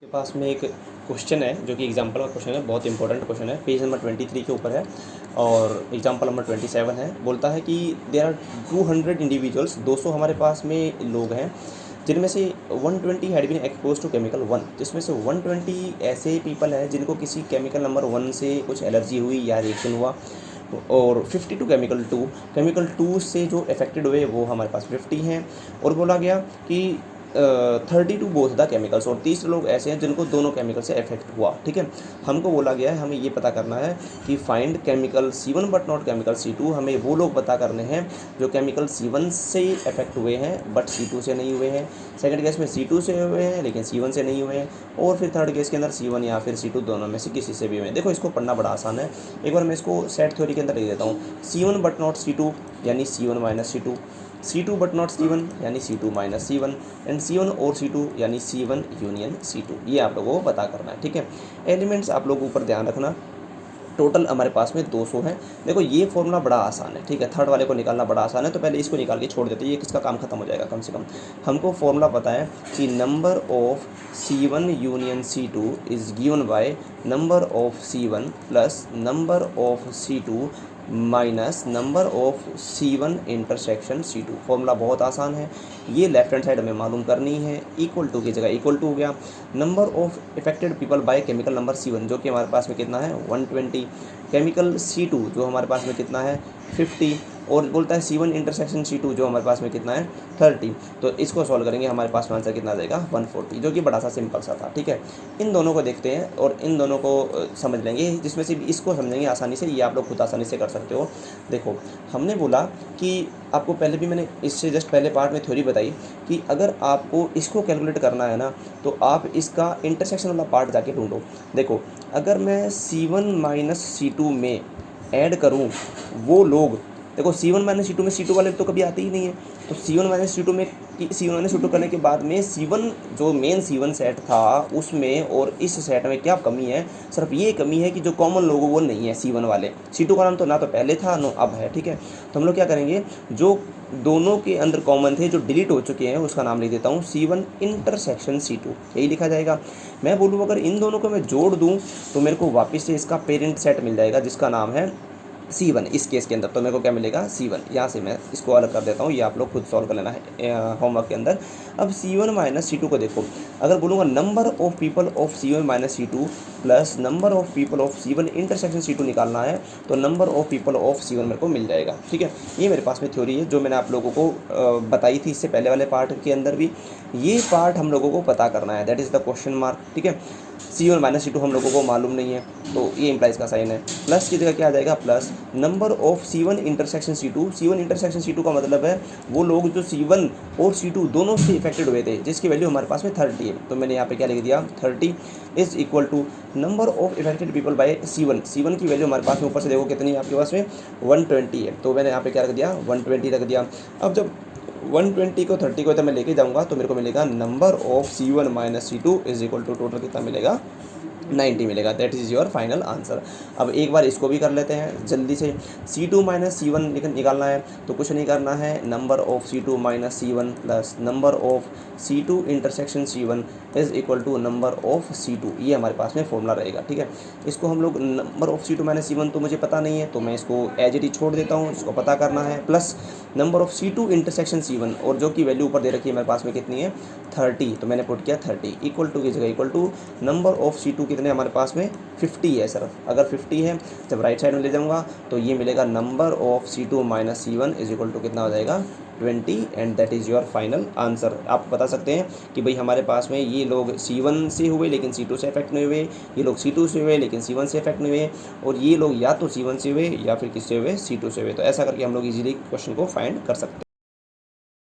के पास में एक क्वेश्चन है जो कि एग्जांपल का क्वेश्चन है, बहुत इंपॉर्टेंट क्वेश्चन है। पेज नंबर 23 के ऊपर है और एग्जांपल नंबर 27 है। बोलता है कि देयर आर 200 इंडिविजुअल्स, 200 हमारे पास में लोग हैं, जिनमें से 120 had been expose to chemical 1, जिसमें से 120 ऐसे पीपल हैं जिनको किसी केमिकल नंबर 1 से कुछ एलर्जी हुई या रिएक्शन हुआ, और 52 केमिकल 2 से जो अफेक्टेड हुए वो हमारे पास 50 हैं। और बोला गया कि 32 बोथ द केमिकल्स, और 30 लोग ऐसे हैं जिनको दोनों केमिकल से अफेक्ट हुआ। ठीक है, हमको बोला गया है हमें ये पता करना है कि find chemical C1 but not chemical C2। हमें वो लोग पता करने हैं जो केमिकल C1 से अफेक्ट हुए हैं बट C2 से नहीं हुए हैं। सेकंड केस में C2 से हुए हैं लेकिन C1 से नहीं हुए हैं, और फिर थर्ड केस के अंदर C1 या फिर C2 दोनों में से किसी से भी हुए हैं। देखो, इसको पढ़ना बड़ा आसान है। एक बार मैं इसको सेट थ्योरी के अंदर लिख देता हूँ। C1 बट नॉट C2 यानी C1 minus C2, C2 but not C1 यानी C2 minus C1, and C1 और C2 यानी C1 यूनियन C2। ये आप लोगों को पता करना है। ठीक है, एलिमेंट्स आप लोग ऊपर ध्यान रखना। टोटल हमारे पास में 200 हैं। देखो, ये फॉर्मूला बड़ा आसान है। ठीक है, थर्ड वाले को निकालना बड़ा आसान है, तो पहले इसको निकाल के छोड़ देते हैं, ये किसका काम खत्म हो जाएगा। कम से कम हमको फॉर्मूला पता है कि number of C1 union C2 is given by number of C1 plus number of C2 minus number of C1 intersection C2। Formula बहुत आसान है, ये लेफ्ट हैंड साइड हमें मालूम करनी है। इक्वल टू की जगह इक्वल टू हो गया number of affected people by chemical number C1, जो कि हमारे पास में कितना है 120, केमिकल C2 जो हमारे पास में कितना है 50, और बोलता है C1 इंटरसेक्शन C2 जो हमारे पास में कितना है 30। तो इसको सॉल्व करेंगे, हमारे पास में आंसर कितना आ जाएगा 140, जो कि बड़ा सा सिंपल सा था। ठीक है, इन दोनों को देखते हैं और इन दोनों को समझ लेंगे, जिसमें से इसको समझेंगे आसानी से, ये आप लोग खुद आसानी से कर सकते हो। देखो, हमने बोला कि आपको पहले भी मैंने इससे जस्ट पहले पार्ट में थ्योरी बताई कि अगर आपको इसको कैलकुलेट करना है ना, तो आप इसका इंटरसेक्शन वाला पार्ट जाके ढूंढो। देखो, अगर मैं C1 माइनस C2 में ऐड करूं वो लोग, देखो C1 माइनस C2 में C2 वाले तो कभी आते ही नहीं है, तो C1 माइनस C2 में C1 माइनस C2 करने के बाद में C1 जो मेन C1 सेट था उसमें और इस सेट में क्या कमी है, सिर्फ ये कमी है कि जो कॉमन लोग वो नहीं है C1 वाले। C2 का नाम तो ना तो पहले था ना अब है। ठीक है, तो हम लोग क्या करेंगे, जो दोनों के अंदर कॉमन थे जो डिलीट हो चुके हैं उसका नाम लिख देता हूँ C1 इंटरसेक्शन C2, यही लिखा जाएगा। मैं बोलूँ अगर इन दोनों को मैं जोड़ दूँ तो मेरे को वापस से इसका पेरेंट सेट मिल जाएगा जिसका नाम है C1। इस केस के अंदर तो मेरे को क्या मिलेगा C1। यहाँ से मैं इसको अलग कर देता हूँ, ये आप लोग खुद सॉल्व कर लेना है होमवर्क के अंदर। अब C1 माइनस C2 को देखो, अगर बोलूँगा number of people of C1 minus C2 plus number of people of C1 intersection C2 निकालना है, तो number of people of C1 मेरे को मिल जाएगा। ठीक है, ये मेरे पास में थ्योरी है जो मैंने आप लोगों को बताई थी इससे पहले वाले पार्ट के अंदर भी। ये पार्ट हम लोगों को पता करना है, that is the question mark. ठीक है, C1 माइनस C2 हम लोगों को मालूम नहीं है, तो ये इंप्लाइज का साइन है। प्लस की जगह क्या आ जाएगा, plus number of C1 intersection C2। C1 intersection C2 का मतलब है वो लोग जो C1 और C2 दोनों से इफेक्टेड हुए थे, जिसकी वैल्यू हमारे पास में 30 है। तो मैंने यहाँ पे क्या लिख दिया, 30 is equal to number of affected people by C1। C1 की वैल्यू हमारे पास में ऊपर से देखो कितनी है आपके पास में 120 है, तो मैंने यहाँ पे क्या रख दिया 120 रख दिया। अब जब 120 को 30 को तो मैं लेके जाऊंगा तो मेरे को मिलेगा number of C1 minus C2 is equal to total कितना मिलेगा 90 मिलेगा। That is your final answer. अब एक बार इसको भी कर लेते हैं जल्दी से। C2 माइनस C1 निकालना है तो कुछ नहीं करना है, number of C2 minus C1 plus number of C2 intersection C1 is equal to number of C2। ये हमारे पास में फॉर्मूला रहेगा। ठीक है, इसको हम लोग number of C2 minus C1 तो मुझे पता नहीं है, तो मैं इसको एज इट इज छोड़ देता हूँ, इसको पता करना है, plus number of C2 intersection C1, और जो कि वैल्यू ऊपर दे रखी है मेरे पास में कितनी है 30, तो मैंने पुट किया 30 इक्वल टू की जगह equal to number of C2 कितने हमारे पास में 50 है सिर्फ। अगर 50 है जब राइट साइड में ले जाऊंगा तो ये मिलेगा number of C2 minus C1 is equal to कितना हो जाएगा 20, and that is your final answer. आप बता सकते हैं कि भाई हमारे पास में ये लोग C1 से हुए लेकिन C2 से इफेक्ट नहीं हुए, ये लोग C2 से हुए लेकिन C1 से इफेक्ट नहीं हुए, और ये लोग या तो C1 से हुए या फिर किससे हुए C2 से हुए। तो ऐसा करके हम लोग इजीली क्वेश्चन को फाइंड कर सकते हैं।